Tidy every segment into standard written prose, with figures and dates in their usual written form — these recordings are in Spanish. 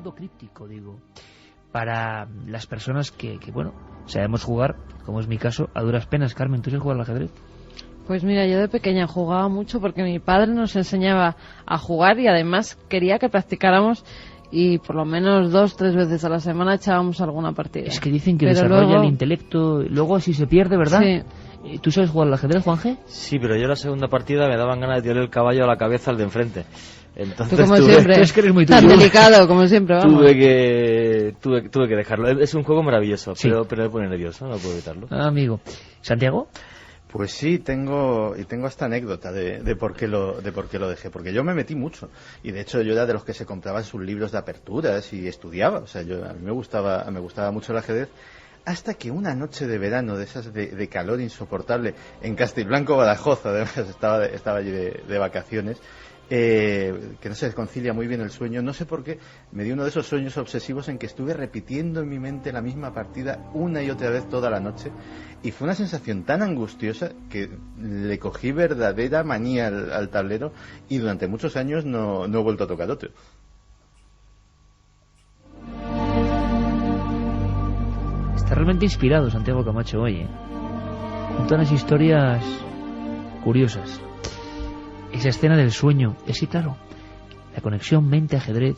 mundo críptico, digo, para las personas que bueno, sabemos jugar, como es mi caso, a duras penas. Carmen, ¿tú sabes jugar al ajedrez? Pues mira, yo de pequeña jugaba mucho porque mi padre nos enseñaba a jugar y además quería que practicáramos, y por lo menos 2-3 veces a la semana echábamos alguna partida. Es que dicen que Pero desarrolla luego... el intelecto, luego así se pierde, ¿verdad? Sí. ¿Tú sabes jugar al ajedrez, Juanje? Sí, pero yo la segunda partida me daban ganas de tirarle el caballo a la cabeza al de enfrente. Entonces Tú como siempre, es que eres muy tan tuyo. delicado como siempre, vamos. tuve que dejarlo. Es un juego maravilloso, Sí. pero me pone nervioso, no puedo evitarlo. Ah, amigo. ¿Santiago? Pues sí, tengo esta anécdota de por qué lo dejé, porque yo me metí mucho, y de hecho yo era de los que se compraban sus libros de aperturas y estudiaba, o sea, a mí me gustaba mucho el ajedrez, hasta que una noche de verano, de esas de calor insoportable, en Castilblanco, Badajoz, además estaba allí de vacaciones, que no se concilia muy bien el sueño, no sé por qué, me dio uno de esos sueños obsesivos en que estuve repitiendo en mi mente la misma partida una y otra vez toda la noche, y fue una sensación tan angustiosa que le cogí verdadera manía al tablero, y durante muchos años no he vuelto a tocar otro. Está realmente inspirado Santiago Camacho hoy, ¿eh? Cuenta unas historias curiosas. Esa escena del sueño, es que claro, la conexión mente-ajedrez,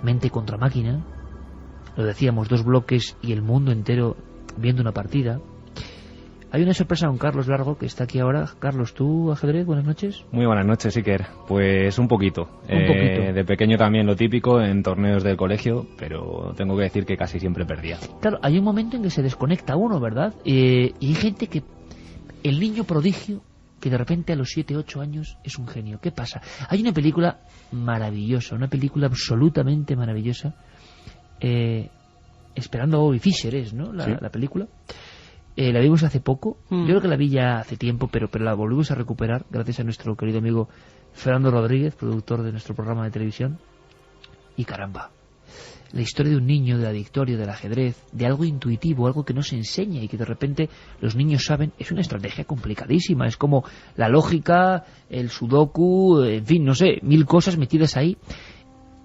mente contra máquina, lo decíamos, 2 bloques y el mundo entero viendo una partida. Hay una sorpresa con Carlos Largo, que está aquí ahora. Carlos, ¿tú ajedrez? Buenas noches. Muy buenas noches, Iker. Pues un poquito. poquito. De pequeño también lo típico en torneos del colegio, pero tengo que decir que casi siempre perdía. Claro, hay un momento en que se desconecta uno, ¿verdad? Y hay gente que... El niño prodigio, que de repente a los 7-8 años es un genio. ¿Qué pasa? Hay una película maravillosa, una película absolutamente maravillosa. Esperando a Bobby Fischer es, ¿no? La película. La vimos hace poco. Yo creo que la vi ya hace tiempo, pero la volvimos a recuperar gracias a nuestro querido amigo Fernando Rodríguez, productor de nuestro programa de televisión. Y caramba, la historia de un niño, de la victoria, del ajedrez, de algo intuitivo, algo que no se enseña y que de repente los niños saben, es una estrategia complicadísima. Es como la lógica, el sudoku, en fin, no sé, 1000 cosas metidas ahí.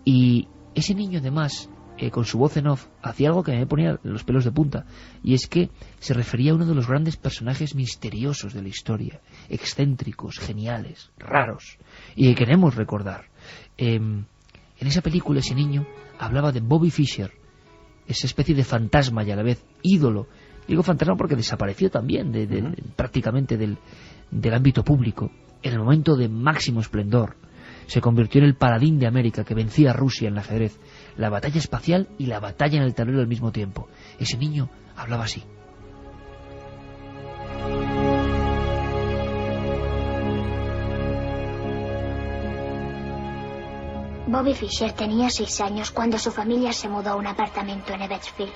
Y ese niño además, con su voz en off, hacía algo que me ponía los pelos de punta, y es que se refería a uno de los grandes personajes misteriosos de la historia, excéntricos, geniales, raros, y que queremos recordar. En esa película ese niño hablaba de Bobby Fischer, esa especie de fantasma y a la vez ídolo. Digo fantasma porque desapareció también prácticamente del ámbito público en el momento de máximo esplendor. Se convirtió en el paladín de América que vencía a Rusia en el ajedrez, la batalla espacial y la batalla en el tablero al mismo tiempo. Ese niño hablaba así. Bobby Fischer tenía 6 años cuando su familia se mudó a un apartamento en Ebbsfield.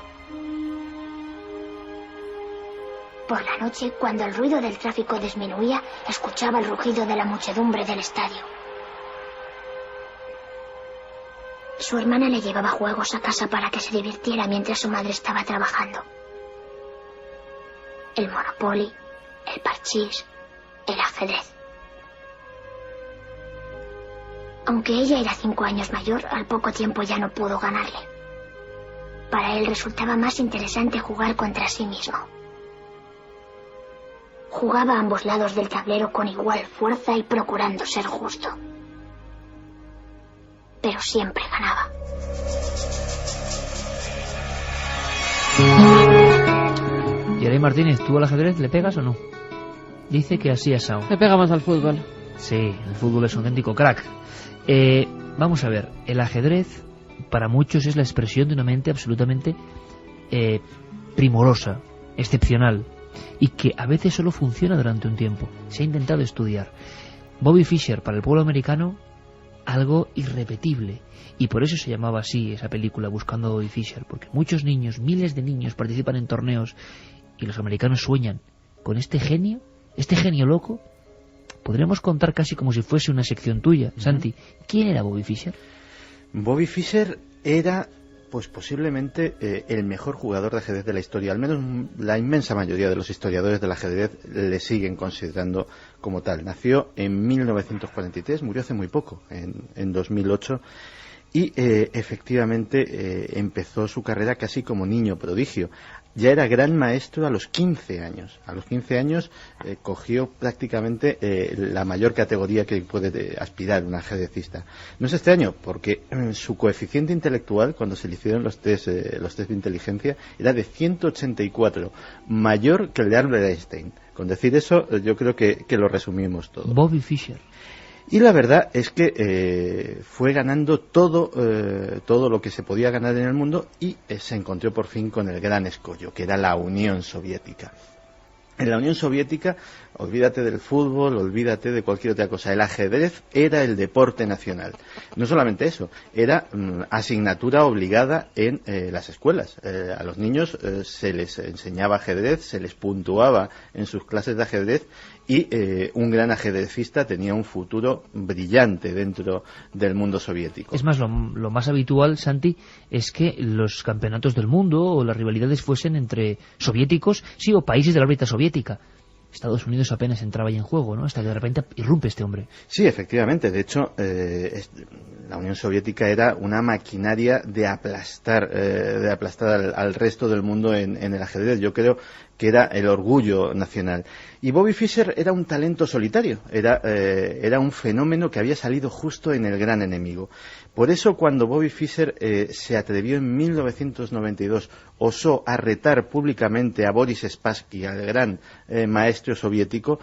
Por la noche, cuando el ruido del tráfico disminuía, escuchaba el rugido de la muchedumbre del estadio. Su hermana le llevaba juegos a casa para que se divirtiera mientras su madre estaba trabajando. El Monopoly, el parchís, el ajedrez. Aunque ella era 5 años mayor, al poco tiempo ya no pudo ganarle. Para él resultaba más interesante jugar contra sí mismo. Jugaba a ambos lados del tablero con igual fuerza y procurando ser justo. Pero siempre ganaba. Y Aray Martínez, ¿tú al ajedrez le pegas o no? Dice que así asado. Le pegamos al fútbol. Sí, el fútbol es un auténtico crack. Vamos a ver, el ajedrez para muchos es la expresión de una mente absolutamente primorosa, excepcional, y que a veces solo funciona durante un tiempo. Se ha intentado estudiar. Bobby Fischer, para el pueblo americano, algo irrepetible, y por eso se llamaba así esa película, Buscando a Bobby Fischer, porque muchos niños, miles de niños participan en torneos y los americanos sueñan con este genio loco. Podríamos contar casi como si fuese una sección tuya. Santi, ¿quién era Bobby Fischer? Bobby Fischer era, pues posiblemente, el mejor jugador de ajedrez de la historia. Al menos la inmensa mayoría de los historiadores del ajedrez le siguen considerando como tal. Nació en 1943, murió hace muy poco, en 2008. y efectivamente empezó su carrera casi como niño prodigio. Ya era gran maestro a los 15 años. A los 15 años cogió prácticamente la mayor categoría que puede aspirar un ajedrecista. No es extraño, porque su coeficiente intelectual, cuando se le hicieron los test de inteligencia, era de 184, mayor que el de Albert Einstein. Con decir eso, yo creo que lo resumimos todo. Bobby Fischer. Y la verdad es que fue ganando todo lo que se podía ganar en el mundo y se encontró por fin con el gran escollo, que era la Unión Soviética. En la Unión Soviética, olvídate del fútbol, olvídate de cualquier otra cosa. El ajedrez era el deporte nacional. No solamente eso, era asignatura obligada en las escuelas. A los niños se les enseñaba ajedrez, se les puntuaba en sus clases de ajedrez y un gran ajedrecista tenía un futuro brillante dentro del mundo soviético. Es más, lo más habitual, Santi, es que los campeonatos del mundo o las rivalidades fuesen entre soviéticos, sí, o países de la órbita soviética. Estados Unidos apenas entraba ahí en juego, ¿no? Hasta que de repente irrumpe este hombre. Sí, efectivamente. De hecho, la Unión Soviética era una maquinaria de aplastar al resto del mundo en el ajedrez. Yo creo que era el orgullo nacional. Y Bobby Fischer era un talento solitario, era un fenómeno que había salido justo en el gran enemigo. Por eso, cuando Bobby Fischer se atrevió en 1992, osó a retar públicamente a Boris Spassky, al gran maestro soviético,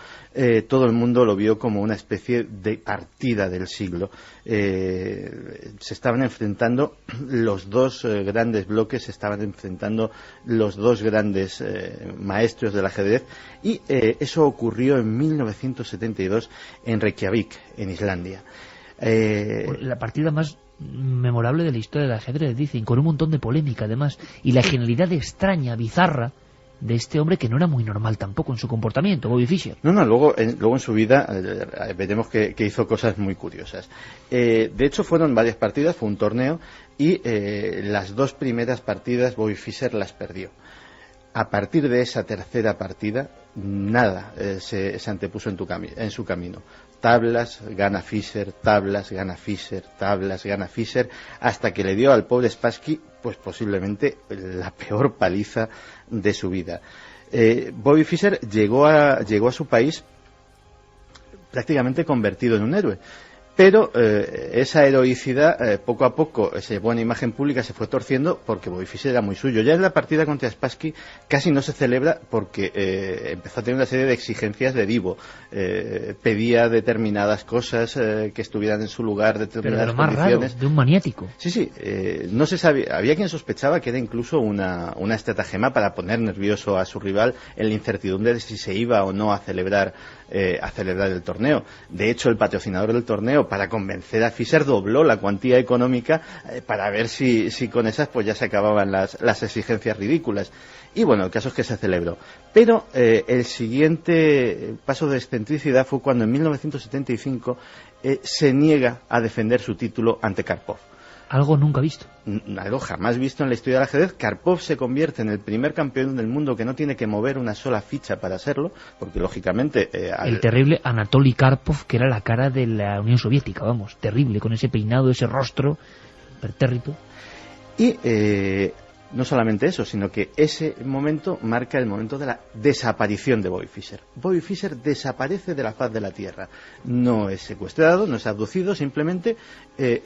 todo el mundo lo vio como una especie de partida del siglo. Se estaban enfrentando los dos grandes bloques, se estaban enfrentando los dos grandes maestros del ajedrez, y eso ocurrió en 1972 en Reykjavik, en Islandia. La partida más memorable de la historia del ajedrez, dicen, con un montón de polémica además, y la genialidad extraña, bizarra, de este hombre, que no era muy normal tampoco en su comportamiento, Bobby Fischer. No, luego en su vida veremos que hizo cosas muy curiosas. De hecho, fueron varias partidas, fue un torneo, y las dos primeras partidas Bobby Fischer las perdió. A partir de esa tercera partida, nada se antepuso en su camino. Tablas, gana Fischer, tablas, gana Fischer, tablas, gana Fischer, hasta que le dio al pobre Spassky, pues posiblemente la peor paliza de su vida. Bobby Fischer llegó a su país prácticamente convertido en un héroe. Pero esa heroicidad, poco a poco, esa buena imagen pública se fue torciendo porque Bobby Fischer era muy suyo. Ya en la partida contra Spassky casi no se celebra porque empezó a tener una serie de exigencias de divo. Pedía determinadas cosas que estuvieran en su lugar, determinadas condiciones. Pero lo más raro, de un maniático. Sí, no se sabía. Había quien sospechaba que era incluso una estratagema para poner nervioso a su rival en la incertidumbre de si se iba o no a celebrar el torneo. De hecho, el patrocinador del torneo, para convencer a Fischer, dobló la cuantía económica para ver si con esas pues ya se acababan las exigencias ridículas. Y bueno, el caso es que se celebró. Pero el siguiente paso de excentricidad fue cuando en 1975 se niega a defender su título ante Karpov. Algo nunca visto. Algo jamás visto en la historia del ajedrez. Karpov se convierte en el primer campeón del mundo que no tiene que mover una sola ficha para serlo, porque lógicamente... El terrible Anatoly Karpov, que era la cara de la Unión Soviética, vamos, terrible, con ese peinado, ese rostro pertérrito. Y no solamente eso, sino que ese momento marca el momento de la desaparición de Bobby Fischer. Bobby Fischer desaparece de la faz de la Tierra. No es secuestrado, no es abducido, simplemente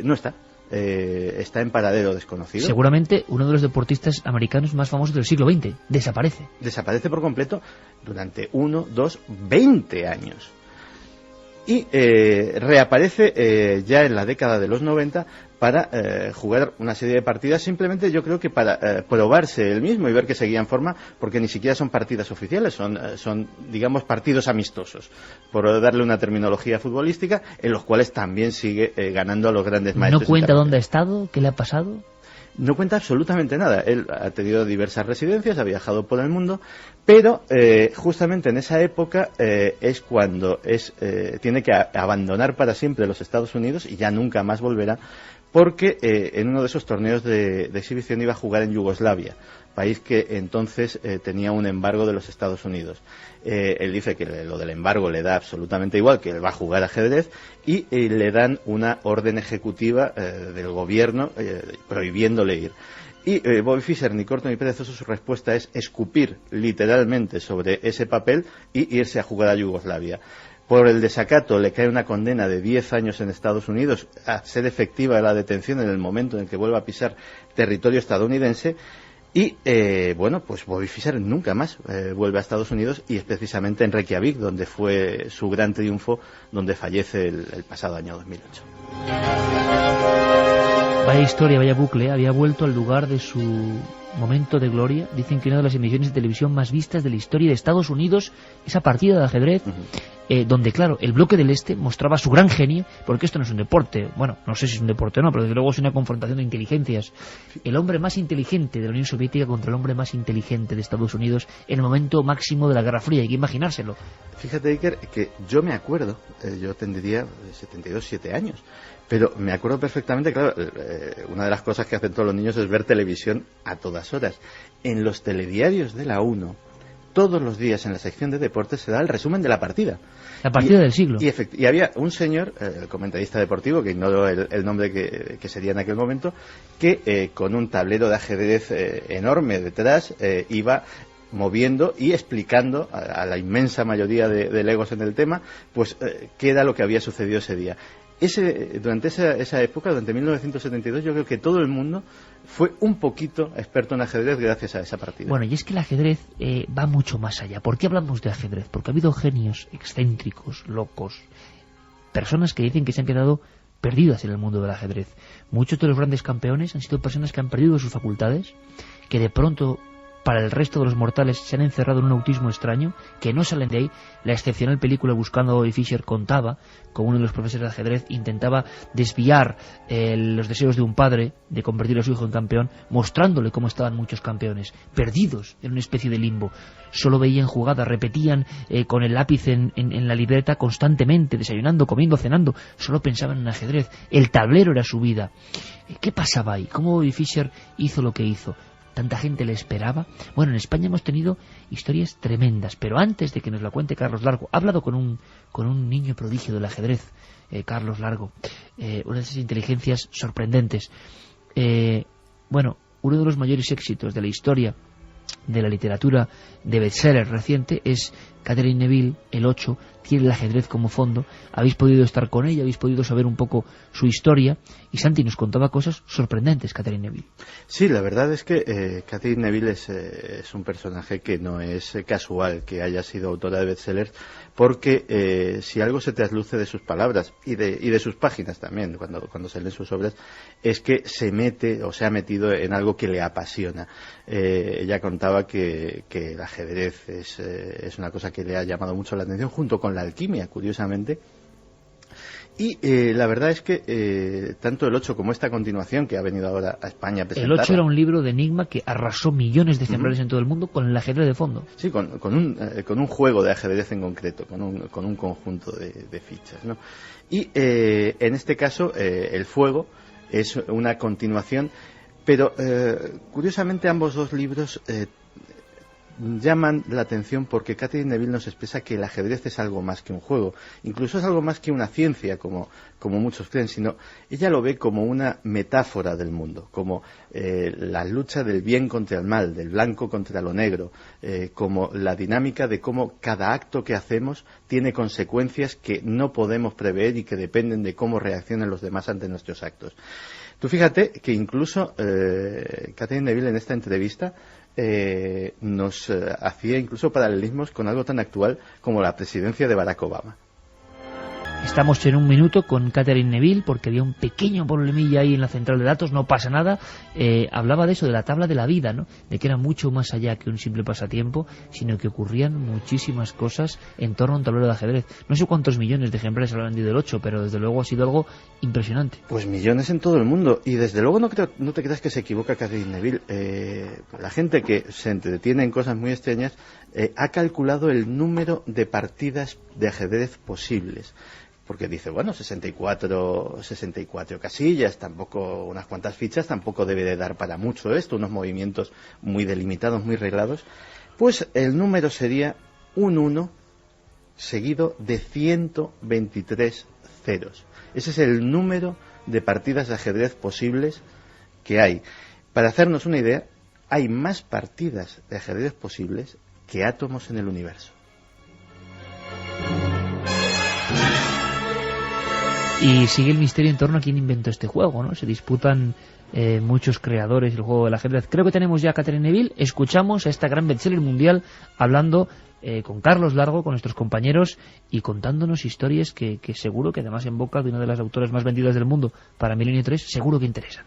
no está. Está en paradero desconocido. Seguramente uno de los deportistas americanos más famosos del siglo XX. Desaparece por completo durante 20 años. Y reaparece ya en la década de los 90 para jugar una serie de partidas, simplemente yo creo que para probarse él mismo y ver que seguía en forma, porque ni siquiera son partidas oficiales, son digamos partidos amistosos, por darle una terminología futbolística, en los cuales también sigue ganando a los grandes maestros. ¿No cuenta dónde ha estado? ¿Qué le ha pasado? No cuenta absolutamente nada. Él ha tenido diversas residencias, ha viajado por el mundo, pero justamente en esa época es cuando tiene que abandonar para siempre los Estados Unidos y ya nunca más volverá, porque en uno de esos torneos de exhibición iba a jugar en Yugoslavia, país que entonces tenía un embargo de los Estados Unidos. Él dice que lo del embargo le da absolutamente igual, que él va a jugar ajedrez, y le dan una orden ejecutiva del gobierno prohibiéndole ir. Y Bobby Fischer, ni corto ni perezoso, su respuesta es escupir literalmente sobre ese papel y irse a jugar a Yugoslavia. Por el desacato le cae una condena de 10 años en Estados Unidos, a ser efectiva la detención en el momento en el que vuelva a pisar territorio estadounidense. Y, pues Bobby Fischer nunca más vuelve a Estados Unidos, y es precisamente en Reykjavik donde fue su gran triunfo, donde fallece el pasado año 2008. Vaya historia, vaya bucle, había vuelto al lugar de su momento de gloria. Dicen que una de las emisiones de televisión más vistas de la historia de Estados Unidos, esa partida de ajedrez, donde, claro, el bloque del Este mostraba su gran genio, porque esto no es un deporte, bueno, no sé si es un deporte o no, pero desde luego es una confrontación de inteligencias. El hombre más inteligente de la Unión Soviética contra el hombre más inteligente de Estados Unidos en el momento máximo de la Guerra Fría, hay que imaginárselo. Fíjate, Iker, que yo me acuerdo, yo tendría 7 años, pero me acuerdo perfectamente, claro, una de las cosas que hacen todos los niños es ver televisión a todas horas. En los telediarios de la 1, todos los días en la sección de deportes se da el resumen de la partida. La partida del siglo. Y había un señor, el comentarista deportivo, que ignoro el nombre que sería en aquel momento, que con un tablero de ajedrez enorme detrás iba moviendo y explicando a la inmensa mayoría de legos en el tema, pues qué era lo que había sucedido ese día. Durante esa época, durante 1972, yo creo que todo el mundo fue un poquito experto en ajedrez gracias a esa partida. Bueno, y es que el ajedrez va mucho más allá. ¿Por qué hablamos de ajedrez? Porque ha habido genios excéntricos, locos, personas que dicen que se han quedado perdidas en el mundo del ajedrez. Muchos de los grandes campeones han sido personas que han perdido sus facultades, que de pronto, para el resto de los mortales, se han encerrado en un autismo extraño, que no salen de ahí. La excepcional película Buscando a Bobby Fischer contaba como uno de los profesores de ajedrez intentaba desviar los deseos de un padre de convertir a su hijo en campeón, mostrándole cómo estaban muchos campeones, perdidos en una especie de limbo. Solo veían jugadas, repetían con el lápiz en la libreta constantemente, desayunando, comiendo, cenando, solo pensaban en ajedrez. El tablero era su vida. ¿Qué pasaba ahí? ¿Cómo Bobby Fischer hizo lo que hizo? ¿Tanta gente le esperaba? Bueno, en España hemos tenido historias tremendas, pero antes de que nos la cuente Carlos Largo, ha hablado con un niño prodigio del ajedrez, Carlos Largo, una de esas inteligencias sorprendentes. Uno de los mayores éxitos de la historia de la literatura de bestseller reciente es Catherine Neville, el 8, tiene el ajedrez como fondo. Habéis podido estar con ella, habéis podido saber un poco su historia, y Santi nos contaba cosas sorprendentes, Catherine Neville. Sí, la verdad es que Catherine Neville es un personaje que no es casual que haya sido autora de bestsellers, porque si algo se trasluce de sus palabras y de sus páginas también, cuando se leen sus obras, es que se mete o se ha metido en algo que le apasiona. Ella contaba que el ajedrez es una cosa que le ha llamado mucho la atención, junto con la alquimia, curiosamente. Y la verdad es que tanto el 8 como esta continuación que ha venido ahora a España a presentar. El 8 era un libro de enigma que arrasó millones de ejemplares en todo el mundo con el ajedrez de fondo. Sí, con un juego de ajedrez en concreto, con un conjunto de fichas, ¿no? Y en este caso el fuego es una continuación, pero curiosamente ambos dos libros llaman la atención porque Catherine Neville nos expresa que el ajedrez es algo más que un juego, incluso es algo más que una ciencia, como muchos creen, sino ella lo ve como una metáfora del mundo, como la lucha del bien contra el mal, del blanco contra lo negro, como la dinámica de cómo cada acto que hacemos tiene consecuencias que no podemos prever y que dependen de cómo reaccionan los demás ante nuestros actos. Tú fíjate que incluso Catherine Neville en esta entrevista nos hacía incluso paralelismos con algo tan actual como la presidencia de Barack Obama. Estamos en un minuto con Catherine Neville porque había un pequeño problemilla ahí en la central de datos, no pasa nada. Hablaba de eso, de la tabla de la vida, ¿no? De que era mucho más allá que un simple pasatiempo, sino que ocurrían muchísimas cosas en torno a un tablero de ajedrez. No sé cuántos millones de ejemplares habrán vendido el 8, pero desde luego ha sido algo impresionante. Pues millones en todo el mundo, y desde luego no te creas que se equivoca Catherine Neville. La gente que se entretiene en cosas muy extrañas ha calculado el número de partidas de ajedrez posibles, porque dice, bueno, 64 casillas, tampoco, unas cuantas fichas, tampoco debe de dar para mucho esto, unos movimientos muy delimitados, muy reglados. Pues el número sería un 1 seguido de 123 ceros. Ese es el número de partidas de ajedrez posibles que hay. Para hacernos una idea, hay más partidas de ajedrez posibles que átomos en el universo. Y sigue el misterio en torno a quién inventó este juego, ¿no? Se disputan muchos creadores del juego del ajedrez. Creo que tenemos ya a Catherine Neville. Escuchamos a esta gran bestseller mundial hablando con Carlos Largo, con nuestros compañeros, y contándonos historias que seguro que además en boca de una de las autoras más vendidas del mundo para Milenio 3, seguro que interesan.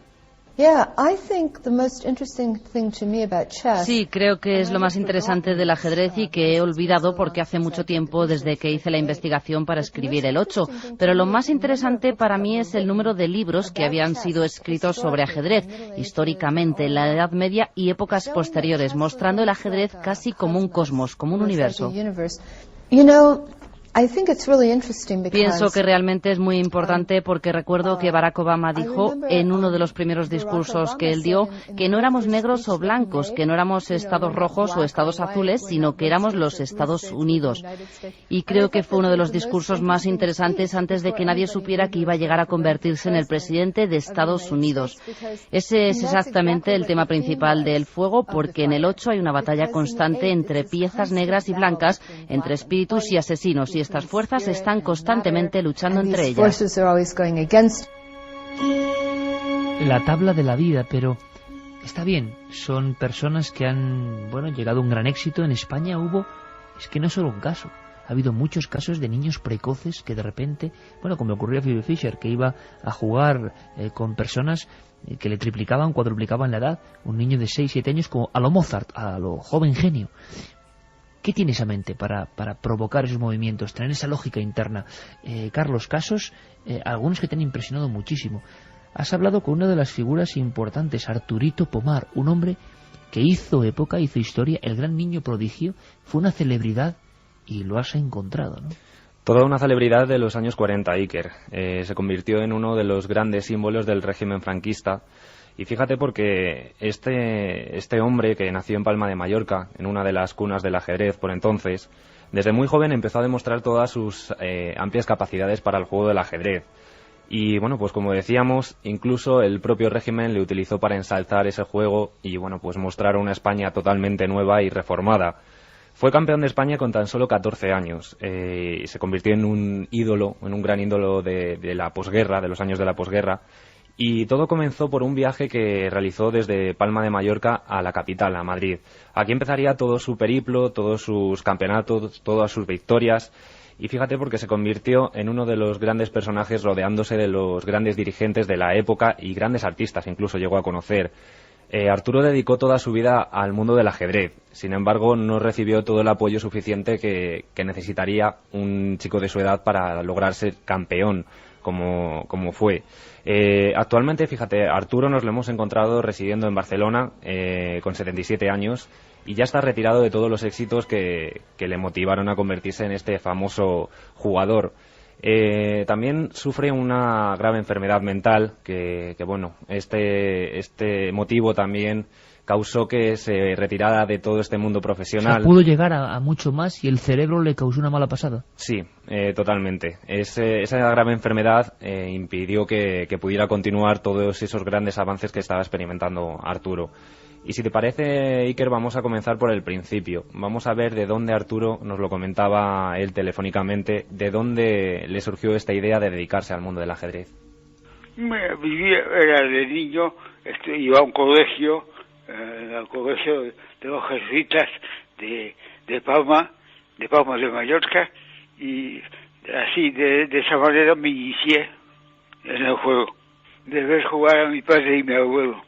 Sí, creo que es lo más interesante del ajedrez y que he olvidado porque hace mucho tiempo desde que hice la investigación para escribir el 8. Pero lo más interesante para mí es el número de libros que habían sido escritos sobre ajedrez, históricamente, en la Edad Media y épocas posteriores, mostrando el ajedrez casi como un cosmos, como un universo. Pienso que realmente es muy importante porque recuerdo que Barack Obama dijo en uno de los primeros discursos que él dio que no éramos negros o blancos, que no éramos estados rojos o estados azules, sino que éramos los Estados Unidos. Y creo que fue uno de los discursos más interesantes antes de que nadie supiera que iba a llegar a convertirse en el presidente de Estados Unidos. Ese es exactamente el tema principal de El Fuego, porque en el 8 hay una batalla constante entre piezas negras y blancas, entre espíritus y asesinos, y estas fuerzas están constantemente luchando entre ellas. La tabla de la vida, pero está bien, son personas que han, llegado a un gran éxito. En España es que no es solo un caso, ha habido muchos casos de niños precoces que de repente, como ocurrió a Phoebe Fisher, que iba a jugar con personas que le triplicaban, cuadruplicaban la edad, un niño de 6-7 años, como a lo Mozart, a lo joven genio. ¿Qué tiene esa mente para provocar esos movimientos, tener esa lógica interna? Carlos, casos, algunos que te han impresionado muchísimo. Has hablado con una de las figuras importantes, Arturito Pomar, un hombre que hizo época, hizo historia, el gran niño prodigio, fue una celebridad y lo has encontrado, ¿no? Toda una celebridad de los años 40, Iker. Se convirtió en uno de los grandes símbolos del régimen franquista. Y fíjate porque este hombre que nació en Palma de Mallorca, en una de las cunas del ajedrez por entonces, desde muy joven empezó a demostrar todas sus amplias capacidades para el juego del ajedrez. Y pues como decíamos, incluso el propio régimen le utilizó para ensalzar ese juego y mostrar una España totalmente nueva y reformada. Fue campeón de España con tan solo 14 años y se convirtió en un ídolo, en un gran ídolo de la posguerra, de los años de la posguerra. Y todo comenzó por un viaje que realizó desde Palma de Mallorca a la capital, a Madrid. Aquí empezaría todo su periplo, todos sus campeonatos, todas sus victorias. Y fíjate porque se convirtió en uno de los grandes personajes rodeándose de los grandes dirigentes de la época y grandes artistas, incluso llegó a conocer. Arturo dedicó toda su vida al mundo del ajedrez. Sin embargo, no recibió todo el apoyo suficiente que necesitaría un chico de su edad para lograr ser campeón, como fue. Actualmente, fíjate, Arturo nos lo hemos encontrado residiendo en Barcelona con 77 años y ya está retirado de todos los éxitos que le motivaron a convertirse en este famoso jugador. También sufre una grave enfermedad mental que este motivo también causó que se retirara de todo este mundo profesional. O sea, pudo llegar a mucho más y el cerebro le causó una mala pasada. Sí, totalmente. Esa grave enfermedad impidió que pudiera continuar todos esos grandes avances que estaba experimentando Arturo. Y si te parece, Iker, vamos a comenzar por el principio. Vamos a ver de dónde Arturo, nos lo comentaba él telefónicamente, de dónde le surgió esta idea de dedicarse al mundo del ajedrez. Era de niño, iba a un colegio, al colegio de los jesuitas de Palma de Mallorca, y así, de esa manera me inicié en el juego. De ver jugar a mi padre y mi abuelo.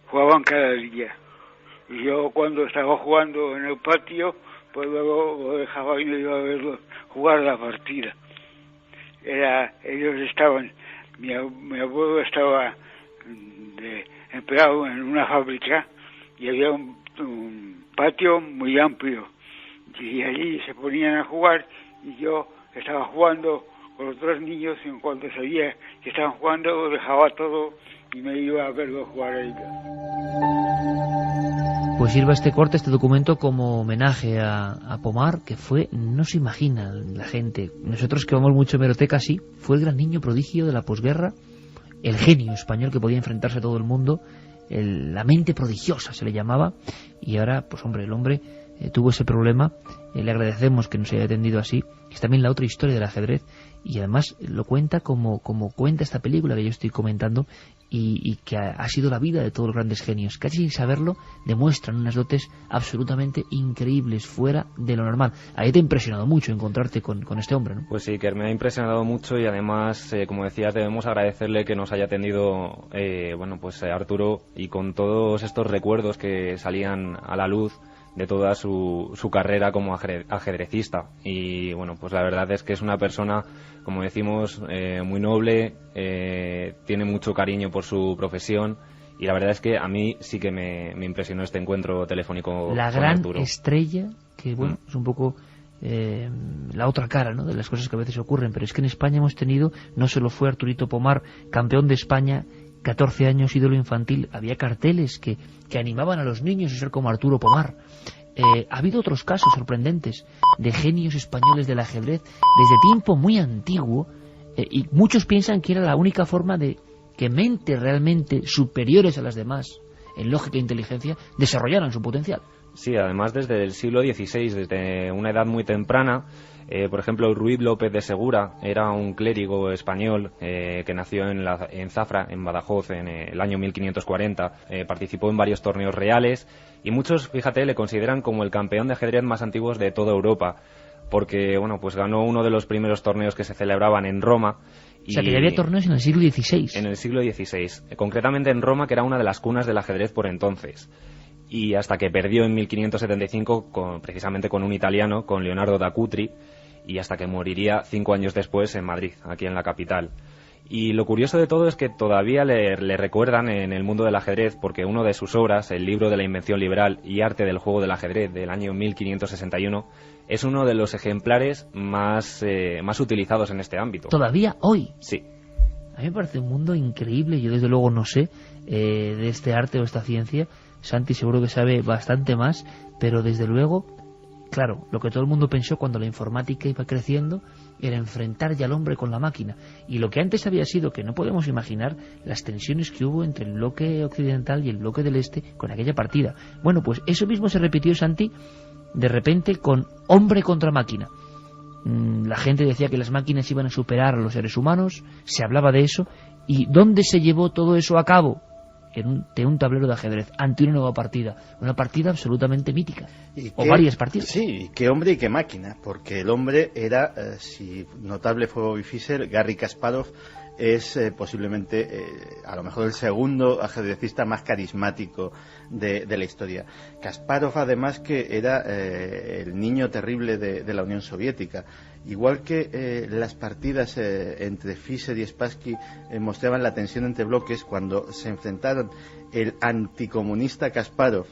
Jugaban cada día. Y yo cuando estaba jugando en el patio, pues luego lo dejaba y me iba a verlo jugar la partida. Ellos estaban, mi abuelo estaba empleado en una fábrica y había un patio muy amplio y allí se ponían a jugar y yo estaba jugando con los 3 niños, en cuanto sabía que estaban jugando, dejaba todo y me iba a verlo jugar a ella. Pues sirva este corte, este documento, como homenaje a Pomar, que fue, no se imagina la gente, nosotros que vamos mucho a hemeroteca, sí, fue el gran niño prodigio de la posguerra, el genio español que podía enfrentarse a todo el mundo, la mente prodigiosa se le llamaba, y ahora, pues hombre, el hombre tuvo ese problema, le agradecemos que nos haya atendido así. Es también la otra historia del ajedrez, y además lo cuenta como cuenta esta película que yo estoy comentando, y que ha sido la vida de todos los grandes genios. Casi sin saberlo demuestran unas dotes absolutamente increíbles, fuera de lo normal. Ahí te ha impresionado mucho encontrarte con este hombre, ¿no? Pues sí, que me ha impresionado mucho, y además, como decías, debemos agradecerle que nos haya atendido Arturo, y con todos estos recuerdos que salían a la luz de toda su carrera como ajedrecista. Y bueno, pues la verdad es que es una persona, como decimos, muy noble, tiene mucho cariño por su profesión, y la verdad es que a mí sí que me impresionó este encuentro telefónico la con gran Arturo. Estrella, que bueno, es un poco la otra cara, ¿no?, de las cosas que a veces ocurren, pero es que en España hemos tenido, no solo fue Arturito Pomar, campeón de España, 14 años, ídolo infantil, había carteles que animaban a los niños a ser como Arturo Pomar. Ha habido otros casos sorprendentes de genios españoles del ajedrez desde tiempo muy antiguo, y muchos piensan que era la única forma de que mentes realmente superiores a las demás en lógica e inteligencia desarrollaran su potencial. Sí, además desde el siglo XVI, desde una edad muy temprana. Por ejemplo, Ruiz López de Segura era un clérigo español que nació en Zafra, en Badajoz, en el año 1540. Participó en varios torneos reales, y muchos, fíjate, le consideran como el campeón de ajedrez más antiguo de toda Europa, porque bueno, pues ganó uno de los primeros torneos que se celebraban en Roma. O sea, que ya había torneos en el siglo XVI. En el siglo XVI, concretamente en Roma, que era una de las cunas del ajedrez por entonces. Y hasta que perdió en 1575 precisamente con un italiano, con Leonardo da Cutri, y hasta que moriría 5 años después en Madrid, aquí en la capital. Y lo curioso de todo es que todavía le recuerdan en el mundo del ajedrez, porque uno de sus obras, el libro de la invención liberal y arte del juego del ajedrez del año 1561, es uno de los ejemplares más utilizados en este ámbito. ¿Todavía hoy? Sí. A mí me parece un mundo increíble. Yo desde luego no sé de este arte o esta ciencia. Santi seguro que sabe bastante más, pero desde luego, claro, lo que todo el mundo pensó cuando la informática iba creciendo era enfrentar ya al hombre con la máquina, y lo que antes había sido, que no podemos imaginar las tensiones que hubo entre el bloque occidental y el bloque del este con aquella partida. Bueno, pues eso mismo se repitió, Santi, de repente con hombre contra máquina. La gente decía que las máquinas iban a superar a los seres humanos, se hablaba de eso, y ¿dónde se llevó todo eso a cabo? De un tablero de ajedrez, ante una nueva partida, una partida absolutamente mítica, o varias partidas. Sí, qué hombre y qué máquina, porque el hombre era, si notable fue Bobby Fischer, Garry Kasparov es posiblemente a lo mejor el segundo ajedrecista más carismático de la historia. Kasparov, además, que era el niño terrible de la Unión Soviética. Igual que las partidas entre Fischer y Spassky mostraban la tensión entre bloques, cuando se enfrentaron el anticomunista Kasparov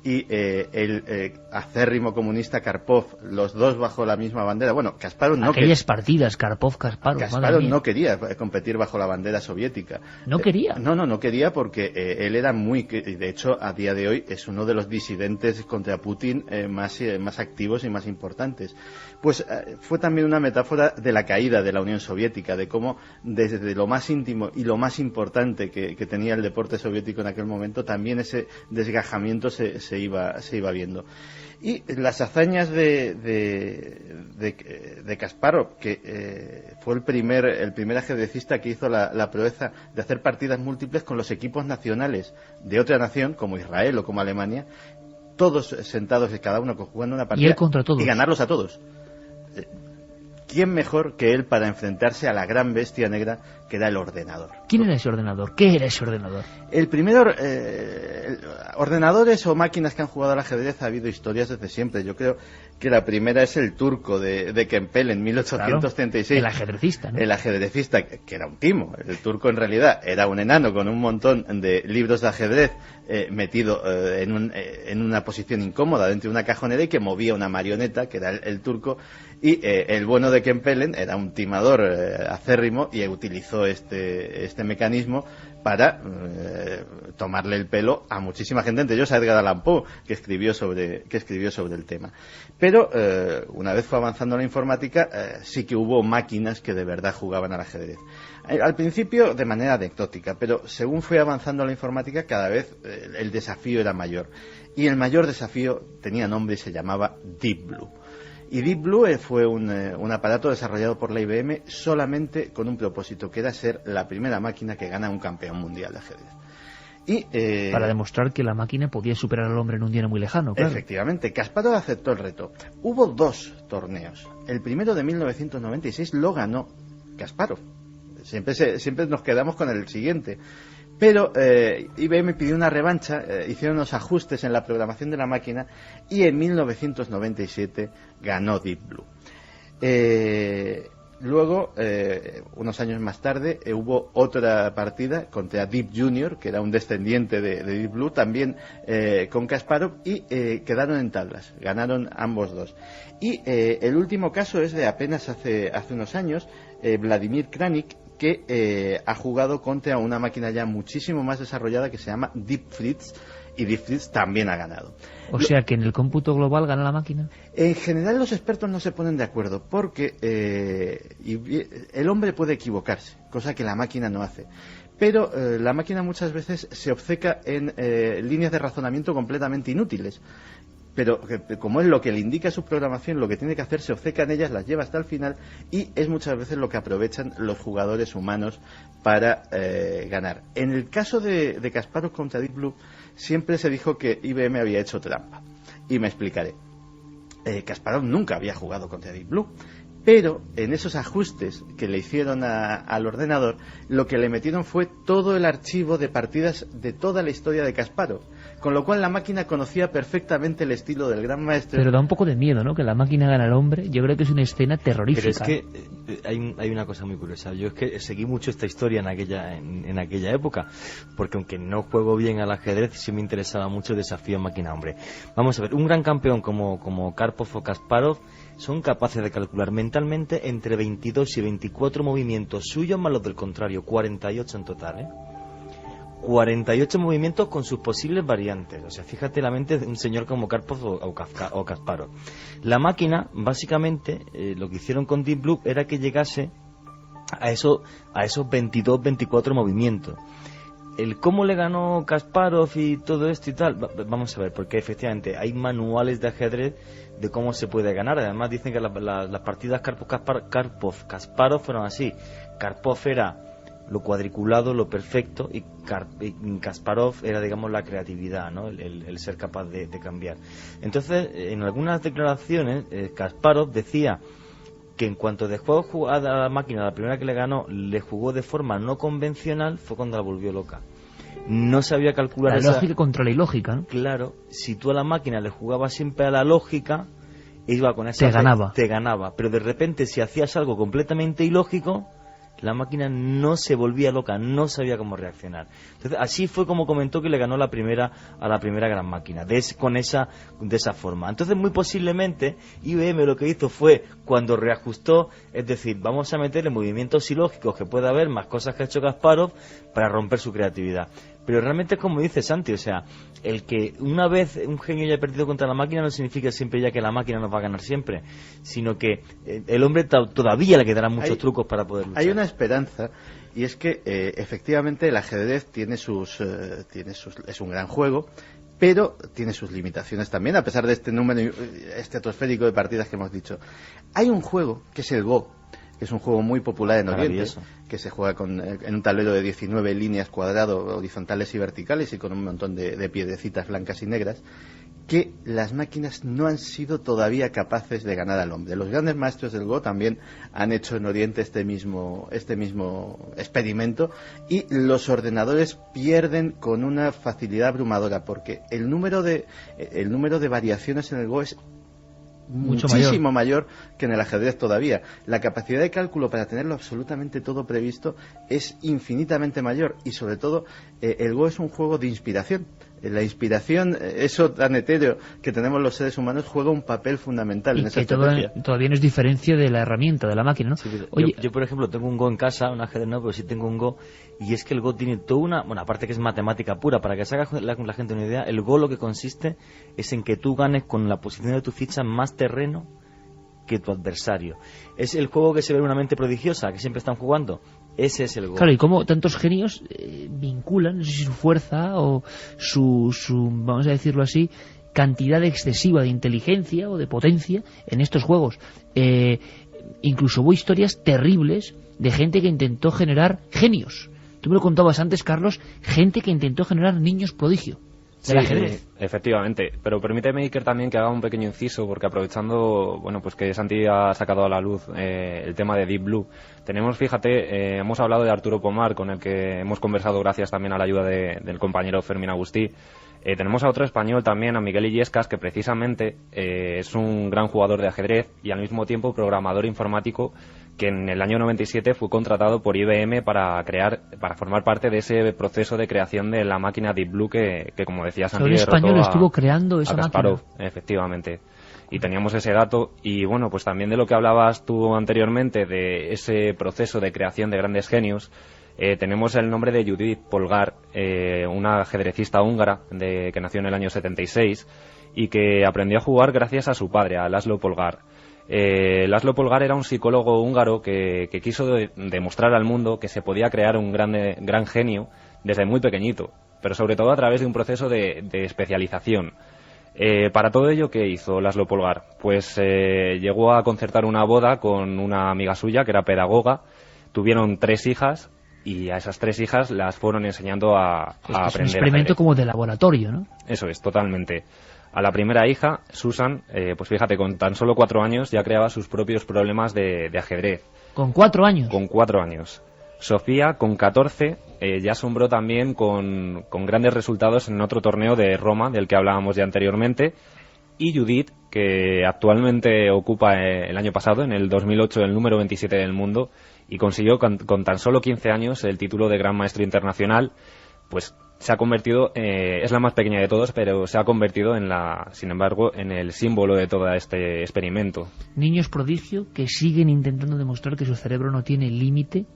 y el acérrimo comunista Karpov, los dos bajo la misma bandera. Bueno, Kasparov no quería. Aquellas partidas, Karpov-Kasparov. Kasparov no quería competir bajo la bandera soviética. ¿No quería? No quería, porque él era de hecho, a día de hoy es uno de los disidentes contra Putin más activos y más importantes. Pues fue también una metáfora de la caída de la Unión Soviética, de cómo desde lo más íntimo y lo más importante que tenía el deporte soviético en aquel momento, también ese desgajamiento se iba viendo. Y las hazañas de Kasparov, que fue el primer ajedrecista que hizo la proeza de hacer partidas múltiples con los equipos nacionales de otra nación, como Israel o como Alemania, todos sentados, cada uno jugando una partida, y él contra todos, y ganarlos a todos. ¿Quién mejor que él para enfrentarse a la gran bestia negra que era el ordenador? ¿Quién era ese ordenador? ¿Qué era ese ordenador? El primero, ordenadores o máquinas que han jugado al ajedrez ha habido historias desde siempre. Yo creo que la primera es el turco de Kempel en 1836. Claro, el ajedrecista, ¿no? El ajedrecista, que era un timo. El turco en realidad era un enano con un montón de libros de ajedrez metido en una posición incómoda dentro de una cajonera y que movía una marioneta, que era el turco. Y el bueno de Kempelen era un timador acérrimo y utilizó este mecanismo para tomarle el pelo a muchísima gente, entre ellos a Edgar Allan Poe, que escribió sobre el tema. Pero una vez fue avanzando la informática, sí que hubo máquinas que de verdad jugaban al ajedrez. Al principio de manera anecdótica, pero según fue avanzando la informática, cada vez el desafío era mayor. Y el mayor desafío tenía nombre y se llamaba Deep Blue. Y Deep Blue fue un aparato desarrollado por la IBM solamente con un propósito, que era ser la primera máquina que gana un campeón mundial de ajedrez. Y, para demostrar que la máquina podía superar al hombre en un día no muy lejano, claro. Efectivamente, Kasparov aceptó el reto. Hubo 2 torneos. El primero de 1996 lo ganó Kasparov. Siempre nos quedamos con el siguiente. Pero IBM pidió una revancha, hicieron unos ajustes en la programación de la máquina y en 1997 ganó Deep Blue. Luego, unos años más tarde, hubo otra partida contra Deep Junior, que era un descendiente de Deep Blue, también con Kasparov, y quedaron en tablas, ganaron ambos dos. Y el último caso es de apenas hace unos años, Vladimir Kranich, que ha jugado contra una máquina ya muchísimo más desarrollada que se llama Deep Fritz, y Deep Fritz también ha ganado. O sea que en el cómputo global gana la máquina. En general los expertos no se ponen de acuerdo porque el hombre puede equivocarse, cosa que la máquina no hace. Pero la máquina muchas veces se obceca en líneas de razonamiento completamente inútiles. Pero como es lo que le indica su programación, lo que tiene que hacer, se obceca en ellas, las lleva hasta el final y es muchas veces lo que aprovechan los jugadores humanos para ganar. En el caso de Kasparov contra Deep Blue, siempre se dijo que IBM había hecho trampa. Y me explicaré. Kasparov nunca había jugado contra Deep Blue, pero en esos ajustes que le hicieron al ordenador, lo que le metieron fue todo el archivo de partidas de toda la historia de Kasparov. Con lo cual la máquina conocía perfectamente el estilo del gran maestro. Pero da un poco de miedo, ¿no? Que la máquina gane al hombre. Yo creo que es una escena terrorífica. Pero es que hay una cosa muy curiosa. Yo es que seguí mucho esta historia en aquella época, porque aunque no juego bien al ajedrez, sí me interesaba mucho el desafío máquina-hombre. Vamos a ver, un gran campeón como Karpov o Kasparov son capaces de calcular mentalmente entre 22 y 24 movimientos suyos más los del contrario, 48 en total, ¿eh? 48 movimientos con sus posibles variantes. O sea, fíjate la mente de un señor como Karpov o Kasparov. La máquina, básicamente, lo que hicieron con Deep Blue era que llegase a esos 22, 24 movimientos. El cómo le ganó Kasparov y todo esto y tal, vamos a ver, porque efectivamente hay manuales de ajedrez de cómo se puede ganar. Además dicen que las partidas Karpov-Kasparov fueron así. Karpov era lo cuadriculado, lo perfecto, y Kasparov era, digamos, la creatividad, ¿no? El ser capaz de cambiar. Entonces, en algunas declaraciones, Kasparov decía que en cuanto dejó a la máquina, la primera que le ganó, le jugó de forma no convencional, fue cuando la volvió loca. No sabía calcular la lógica contra la ilógica, ¿no? Claro, si tú a la máquina le jugabas siempre a la lógica, iba con esa te ganaba. Pero de repente, si hacías algo completamente ilógico, la máquina no se volvía loca, no sabía cómo reaccionar. Entonces, así fue como comentó que le ganó a la primera gran máquina, de esa forma. Entonces, muy posiblemente, IBM lo que hizo fue, cuando reajustó, es decir, vamos a meterle movimientos ilógicos que pueda haber, más cosas que ha hecho Kasparov, para romper su creatividad. Pero realmente es como dice Santi, o sea, el que una vez un genio haya perdido contra la máquina no significa siempre ya que la máquina nos va a ganar siempre, sino que el hombre todavía le quedarán muchos trucos para poder luchar. Hay una esperanza, y es que efectivamente el ajedrez es un gran juego, pero tiene sus limitaciones también, a pesar de este número estratosférico de partidas que hemos dicho. Hay un juego que es el Go, que es un juego muy popular en Oriente, que se juega en un tablero de 19 líneas cuadrado, horizontales y verticales, y con un montón de piedrecitas blancas y negras, que las máquinas no han sido todavía capaces de ganar al hombre. Los grandes maestros del Go también han hecho en Oriente este mismo experimento, y los ordenadores pierden con una facilidad abrumadora, porque el número de variaciones en el Go es muchísimo mayor que en el ajedrez todavía. La capacidad de cálculo para tenerlo absolutamente todo previsto es infinitamente mayor, y sobre todo el Go es un juego de inspiración. La inspiración, eso tan etéreo que tenemos los seres humanos, juega un papel fundamental en esa estrategia. Todavía no es diferencia de la herramienta, de la máquina, ¿no? Sí, oye, yo, por ejemplo, tengo un Go en casa, un ajedrez no, pero sí tengo un Go, y es que el Go tiene toda una... Bueno, aparte que es matemática pura, para que se haga la gente una idea, el Go lo que consiste es en que tú ganes con la posición de tu ficha más terreno que tu adversario. Es el juego que se ve en una mente prodigiosa, que siempre están jugando. Ese es el Go. Claro, y cómo tantos genios vinculan, no sé si su fuerza o su, vamos a decirlo así, cantidad excesiva de inteligencia o de potencia en estos juegos. Incluso hubo historias terribles de gente que intentó generar genios. Tú me lo contabas antes, Carlos, gente que intentó generar niños prodigio. Sí, efectivamente, pero permíteme, Iker, también que haga un pequeño inciso, porque aprovechando, bueno, pues que Santi ha sacado a la luz el tema de Deep Blue, tenemos, fíjate, hemos hablado de Arturo Pomar, con el que hemos conversado gracias también a la ayuda del compañero Fermín Agustí. Tenemos a otro español también, a Miguel Illescas, que precisamente es un gran jugador de ajedrez y al mismo tiempo programador informático, que en el año 97 fue contratado por IBM para formar parte de ese proceso de creación de la máquina Deep Blue que como decía Santi, un español estuvo creando esa Kasparov, máquina. Efectivamente. Y teníamos ese dato, y bueno, pues también de lo que hablabas tú anteriormente, de ese proceso de creación de grandes genios, tenemos el nombre de Judith Polgar, una ajedrecista húngara que nació en el año 76 y que aprendió a jugar gracias a su padre, a Laszlo Polgar. Laszlo Polgar era un psicólogo húngaro que quiso demostrar al mundo que se podía crear un gran genio desde muy pequeñito, pero sobre todo a través de un proceso de especialización. Para todo ello, ¿qué hizo Laszlo Polgar? Pues llegó a concertar una boda con una amiga suya que era pedagoga, tuvieron 3 hijas y a esas 3 hijas las fueron enseñando a aprender. Es un experimento como de laboratorio, ¿no? Eso es, totalmente. A la primera hija, Susan, pues fíjate, con tan solo 4 años ya creaba sus propios problemas de ajedrez. ¿Con 4 años? Con 4 años. Sofía, con 14, ya asombró también con grandes resultados en otro torneo de Roma, del que hablábamos ya anteriormente. Y Judith, que actualmente ocupa el año pasado, en el 2008, el número 27 del mundo, y consiguió con tan solo 15 años el título de Gran Maestro Internacional, pues se ha convertido, es la más pequeña de todos, pero se ha convertido sin embargo, en el símbolo de todo este experimento. Niños prodigio que siguen intentando demostrar que su cerebro no tiene límite.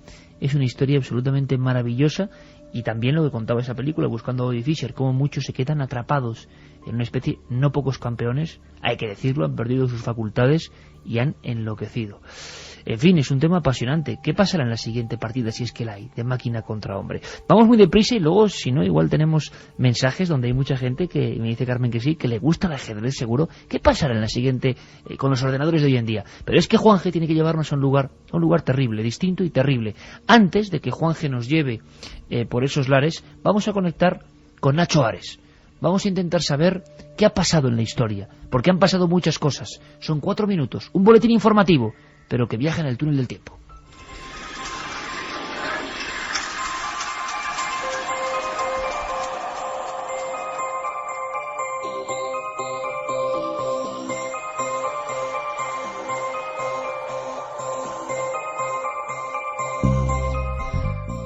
Es una historia absolutamente maravillosa, y también lo que contaba esa película, Buscando a Bobby Fischer, cómo muchos se quedan atrapados en una especie, no pocos campeones, hay que decirlo, han perdido sus facultades y han enloquecido. En fin, es un tema apasionante. ¿Qué pasará en la siguiente partida, si es que la hay, de máquina contra hombre? Vamos muy deprisa y luego, si no, igual tenemos mensajes donde hay mucha gente que me dice Carmen que sí, que le gusta el ajedrez seguro. ¿Qué pasará en la siguiente con los ordenadores de hoy en día? Pero es que Juanje tiene que llevarnos a un lugar terrible, distinto y terrible. Antes de que Juanje nos lleve por esos lares, vamos a conectar con Nacho Ares. Vamos a intentar saber qué ha pasado en la historia, porque han pasado muchas cosas. Son 4 minutos, un boletín informativo, pero que viaja en el túnel del tiempo.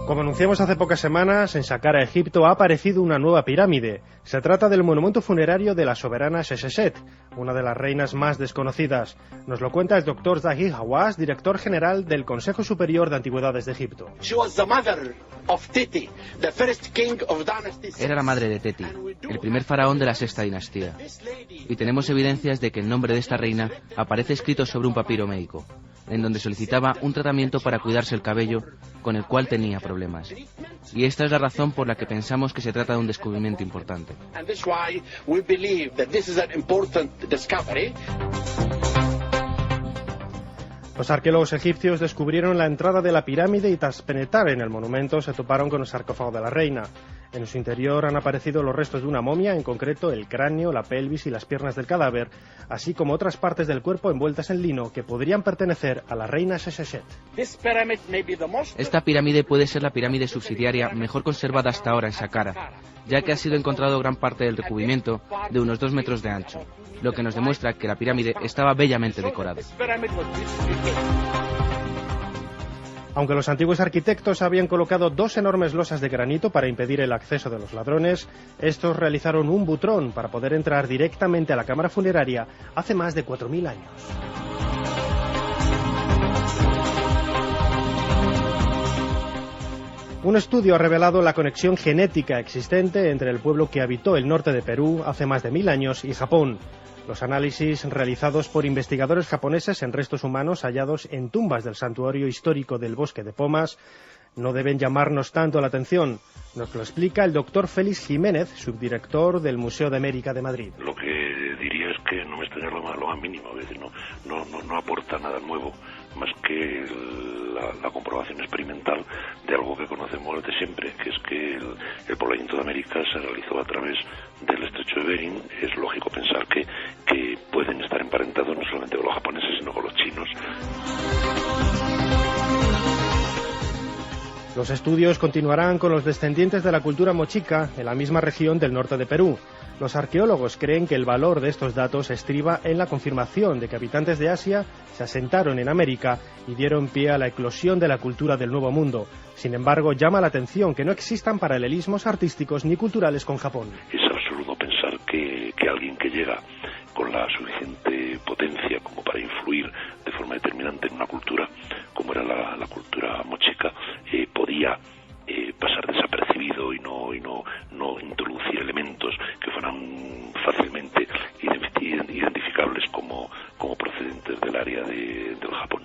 Como anunciamos hace pocas semanas, en Saqqara, Egipto, ha aparecido una nueva pirámide. Se trata del monumento funerario de la soberana Seseshet, una de las reinas más desconocidas. Nos lo cuenta el doctor Zahid Hawass, director general del Consejo Superior de Antigüedades de Egipto. Era la madre de Teti, el primer faraón de la sexta dinastía. Y tenemos evidencias de que el nombre de esta reina aparece escrito sobre un papiro médico, en donde solicitaba un tratamiento para cuidarse el cabello, con el cual tenía problemas. Y esta es la razón por la que pensamos que se trata de un descubrimiento importante. Los arqueólogos egipcios descubrieron la entrada de la pirámide y tras penetrar en el monumento se toparon con el sarcófago de la reina. En su interior han aparecido los restos de una momia, en concreto el cráneo, la pelvis y las piernas del cadáver, así como otras partes del cuerpo envueltas en lino que podrían pertenecer a la reina Seseshet. Esta pirámide puede ser la pirámide subsidiaria mejor conservada hasta ahora en Saqqara, ya que ha sido encontrado gran parte del recubrimiento de unos 2 metros de ancho, lo que nos demuestra que la pirámide estaba bellamente decorada. Aunque los antiguos arquitectos habían colocado 2 enormes losas de granito para impedir el acceso de los ladrones, estos realizaron un butrón para poder entrar directamente a la cámara funeraria hace más de 4.000 años. Un estudio ha revelado la conexión genética existente entre el pueblo que habitó el norte de Perú hace más de 1000 años y Japón. Los análisis realizados por investigadores japoneses en restos humanos hallados en tumbas del santuario histórico del Bosque de Pomas no deben llamarnos tanto la atención. Nos lo explica el doctor Félix Jiménez, subdirector del Museo de América de Madrid. Lo que diría es que no me extraña lo más mínimo, es decir, no aporta nada nuevo, más que la comprobación experimental de algo que conocemos de siempre, que es que el poblamiento de América se realizó a través del estrecho de Bering. Es lógico pensar que pueden estar emparentados no solamente con los japoneses, sino con los chinos. Los estudios continuarán con los descendientes de la cultura mochica en la misma región del norte de Perú. Los arqueólogos creen que el valor de estos datos estriba en la confirmación de que habitantes de Asia se asentaron en América y dieron pie a la eclosión de la cultura del Nuevo Mundo. Sin embargo, llama la atención que no existan paralelismos artísticos ni culturales con Japón. Es absurdo pensar que alguien que llega con la suficiente potencia como para influir de forma determinante en una cultura, como era la cultura mochica, podía pasar desapercibido y no introducir elementos que fueran fácilmente identificables como procedentes del área del Japón.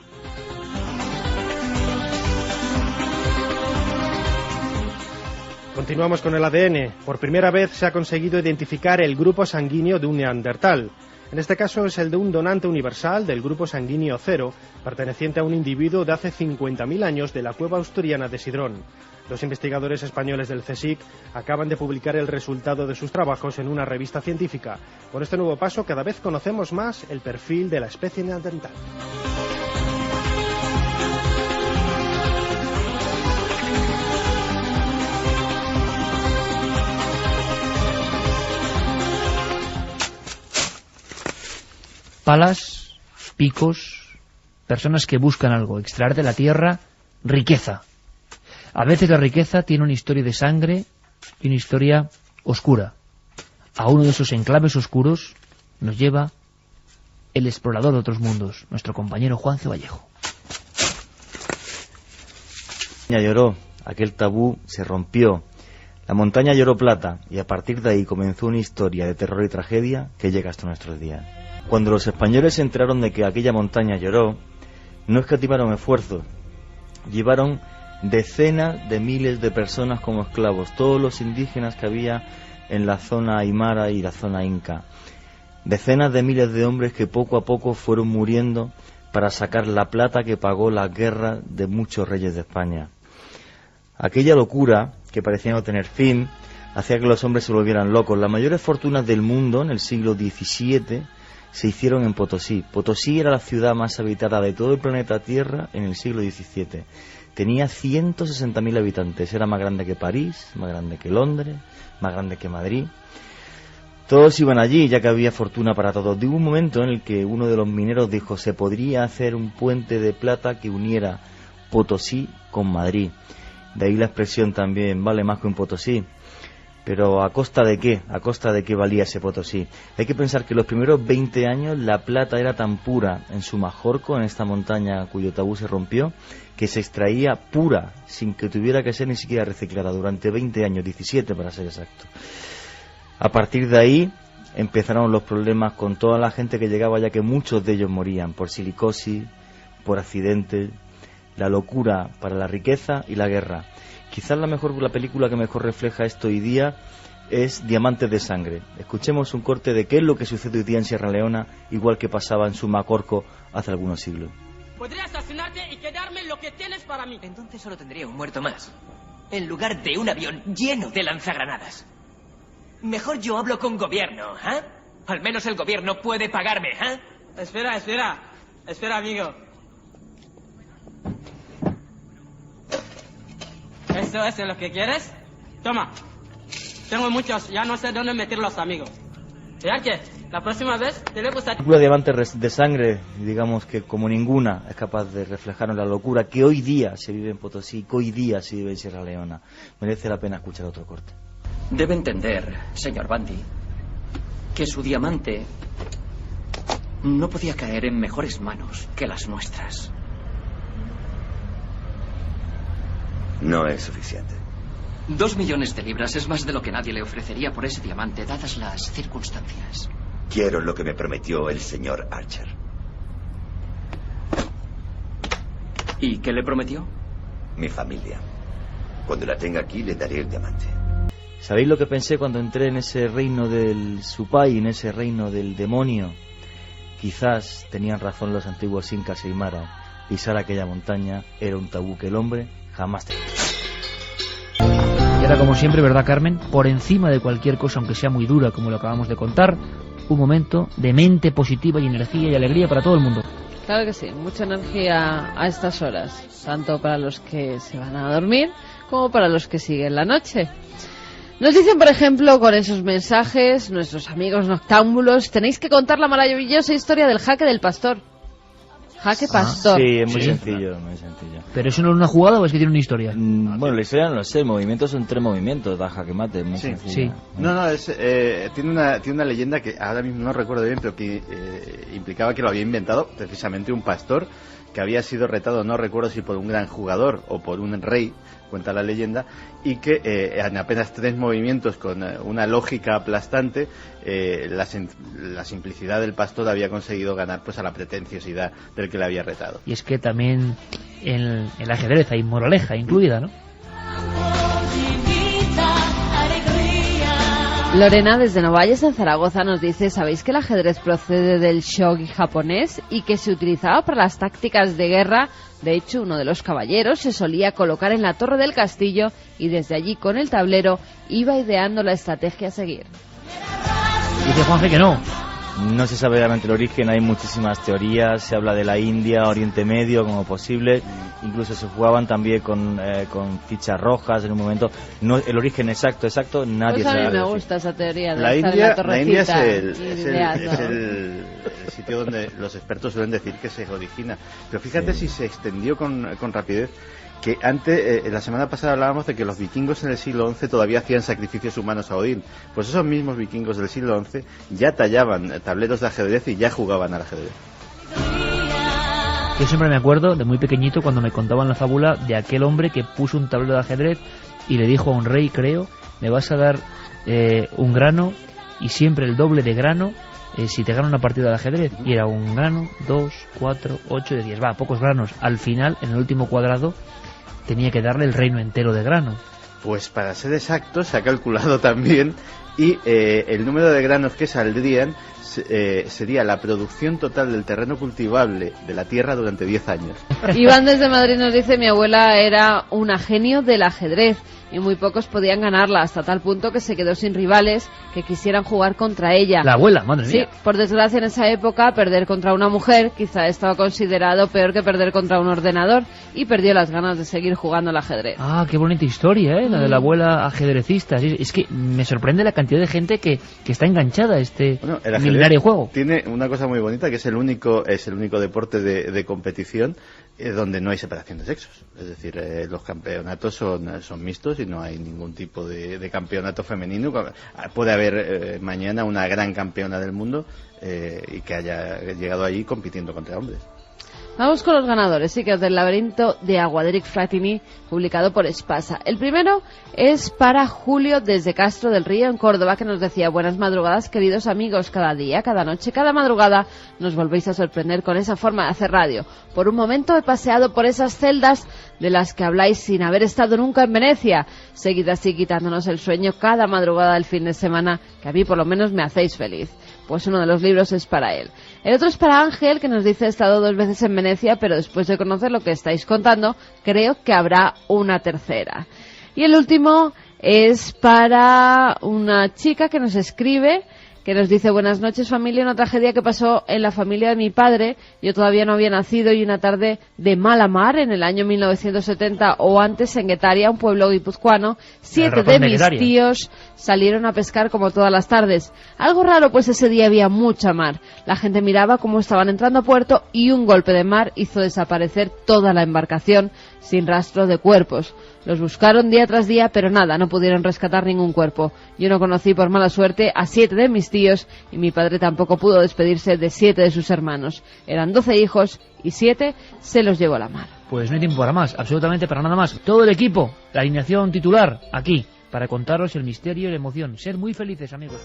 Continuamos con el ADN. Por primera vez se ha conseguido identificar el grupo sanguíneo de un neandertal. En este caso es el de un donante universal del grupo sanguíneo 0, perteneciente a un individuo de hace 50.000 años de la cueva asturiana de Sidrón. Los investigadores españoles del CSIC acaban de publicar el resultado de sus trabajos en una revista científica. Con este nuevo paso cada vez conocemos más el perfil de la especie neandertal. Palas, picos, personas que buscan algo, extraer de la tierra riqueza. A veces la riqueza tiene una historia de sangre y una historia oscura. A uno de esos enclaves oscuros nos lleva el explorador de otros mundos, nuestro compañero Juancio Vallejo. La montaña lloró, aquel tabú se rompió. La montaña lloró plata y a partir de ahí comenzó una historia de terror y tragedia que llega hasta nuestros días. Cuando los españoles se enteraron de que aquella montaña lloró, no escatimaron esfuerzos. Llevaron decenas de miles de personas como esclavos, todos los indígenas que había en la zona aymara y la zona inca. Decenas de miles de hombres que poco a poco fueron muriendo para sacar la plata que pagó la guerra de muchos reyes de España. Aquella locura, que parecía no tener fin, hacía que los hombres se volvieran locos. Las mayores fortunas del mundo en el siglo XVII se hicieron en Potosí. Potosí era la ciudad más habitada de todo el planeta Tierra en el siglo XVII. Tenía 160.000 habitantes. Era más grande que París, más grande que Londres, más grande que Madrid. Todos iban allí, ya que había fortuna para todos. Hubo un momento en el que uno de los mineros dijo: se podría hacer un puente de plata que uniera Potosí con Madrid. De ahí la expresión también, vale más que un Potosí. Pero ¿a costa de qué? ¿A costa de qué valía ese Potosí? Hay que pensar que los primeros 20 años la plata era tan pura en Sumajorco, en esta montaña cuyo tabú se rompió, que se extraía pura, sin que tuviera que ser ni siquiera reciclada, durante 20 años, 17 para ser exacto. A partir de ahí empezaron los problemas con toda la gente que llegaba, ya que muchos de ellos morían por silicosis, por accidentes, la locura para la riqueza y la guerra. Quizás la película que mejor refleja esto hoy día es Diamantes de Sangre. Escuchemos un corte de qué es lo que sucede hoy día en Sierra Leona, igual que pasaba en Sumacorco hace algunos siglos. Podría asesinarte y quedarme lo que tienes para mí. Entonces solo tendría un muerto más. en lugar de un avión lleno de lanzagranadas. Mejor yo hablo con gobierno, ¿eh? Al menos el gobierno puede pagarme, ¿eh? Espera, amigo. ¿Eso es lo que quieres? Toma. Tengo muchos, ya no sé dónde meter los amigos. Ya que la próxima vez te le gusta... La Diamantes de Sangre, digamos que como ninguna es capaz de reflejarnos la locura que hoy día se vive en Potosí, que hoy día se vive en Sierra Leona. Merece la pena escuchar otro corte. Debe entender, señor Bundy, que su diamante no podía caer en mejores manos que las nuestras. No es suficiente. 2 millones de libras es más de lo que nadie le ofrecería por ese diamante, dadas las circunstancias. Quiero lo que me prometió el señor Archer. ¿Y qué le prometió? Mi familia. Cuando la tenga aquí, le daré el diamante. ¿Sabéis lo que pensé cuando entré en ese reino del Supai, en ese reino del demonio? Quizás tenían razón los antiguos incas y aymaras. Pisar aquella montaña era un tabú que el hombre jamás tenía. Y ahora, como siempre, ¿verdad, Carmen? Por encima de cualquier cosa, aunque sea muy dura, como lo acabamos de contar, un momento de mente positiva y energía y alegría para todo el mundo. Claro que sí, mucha energía a estas horas, tanto para los que se van a dormir como para los que siguen la noche. Nos dicen, por ejemplo, con esos mensajes, nuestros amigos noctámbulos, tenéis que contar la maravillosa historia del jaque del pastor. Jaque pastor. Sí, es muy sencillo, muy sencillo. ¿Pero eso no es una jugada o es que tiene una historia? Bueno, la historia no lo sé, movimientos son 3 movimientos, da jaque mate, muy sencillo. Sí. No, tiene una leyenda que ahora mismo no recuerdo bien, pero que implicaba que lo había inventado precisamente un pastor que había sido retado, no recuerdo si por un gran jugador o por un rey, cuenta la leyenda, y que en apenas 3 movimientos con una lógica aplastante, la simplicidad del pastor había conseguido ganar pues a la pretenciosidad del que le había retado. Y es que también en el ajedrez hay moraleja incluida, ¿no? Lorena, desde Novalles, en Zaragoza, nos dice: ¿sabéis que el ajedrez procede del shogi japonés y que se utilizaba para las tácticas de guerra? De hecho, uno de los caballeros se solía colocar en la torre del castillo y desde allí, con el tablero, iba ideando la estrategia a seguir. Dice Juanje que no. No se sabe realmente el origen, hay muchísimas teorías, se habla de la India, Oriente Medio como posible, incluso se jugaban también con fichas rojas en un momento. No, el origen exacto, nadie sabe. Pues a mí me gusta esa teoría de la estar India, en la torrecita. La India es el sitio donde los expertos suelen decir que se origina. Pero fíjate si se extendió con rapidez, que antes, la semana pasada hablábamos de que los vikingos en el siglo XI todavía hacían sacrificios humanos a Odín. Pues esos mismos vikingos del siglo XI ya tallaban tableros de ajedrez y ya jugaban al ajedrez. Yo siempre me acuerdo de muy pequeñito cuando me contaban la fábula de aquel hombre que puso un tablero de ajedrez y le dijo a un rey, creo, me vas a dar un grano y siempre el doble de grano si te gano una partida de ajedrez. Y era un grano, 2, 4, 8 de 10. Pocos granos. Al final, en el último cuadrado, tenía que darle el reino entero de grano. Pues para ser exacto, se ha calculado también, y el número de granos que saldrían sería la producción total del terreno cultivable de la tierra durante 10 años. Iván desde Madrid nos dice: mi abuela era una genio del ajedrez y muy pocos podían ganarla, hasta tal punto que se quedó sin rivales que quisieran jugar contra ella. La abuela, madre mía. Sí, por desgracia en esa época perder contra una mujer quizá estaba considerado peor que perder contra un ordenador, y perdió las ganas de seguir jugando al ajedrez. Ah, qué bonita historia, la de la abuela ajedrecista. Es que me sorprende la cantidad de gente que está enganchada a este milenario juego. Tiene una cosa muy bonita, que es el único deporte de competición donde no hay separación de sexos. Es decir, los campeonatos son mixtos y no hay ningún tipo de campeonato femenino. Puede haber mañana una gran campeona del mundo y que haya llegado allí compitiendo contra hombres. Vamos con los ganadores, sí, que es del laberinto de agua de Eric Fratini, publicado por Espasa. El primero es para Julio desde Castro del Río, en Córdoba, que nos decía: buenas madrugadas, queridos amigos, cada día, cada noche, cada madrugada nos volvéis a sorprender con esa forma de hacer radio. Por un momento he paseado por esas celdas de las que habláis sin haber estado nunca en Venecia. Seguid así quitándonos el sueño cada madrugada del fin de semana, que a mí por lo menos me hacéis feliz. Pues uno de los libros es para él. El otro es para Ángel, que nos dice: he estado 2 veces en Venecia, pero después de conocer lo que estáis contando, creo que habrá una tercera. Y el último es para una chica que nos escribe, que nos dice: buenas noches, familia, una tragedia que pasó en la familia de mi padre. Yo todavía no había nacido y una tarde de mala mar en el año 1970 o antes en Guetaria, un pueblo guipuzcoano, 7 de mis tíos salieron a pescar como todas las tardes. Algo raro, pues ese día había mucha mar. La gente miraba cómo estaban entrando a puerto y un golpe de mar hizo desaparecer toda la embarcación sin rastro de cuerpos. Los buscaron día tras día, pero nada, no pudieron rescatar ningún cuerpo. Yo no conocí por mala suerte a 7 de mis tíos y mi padre tampoco pudo despedirse de 7 de sus hermanos. Eran 12 hijos y 7 se los llevó a la mar. Pues no hay tiempo para más, absolutamente para nada más. Todo el equipo, la alineación titular, aquí, para contaros el misterio y la emoción. Ser muy felices, amigos.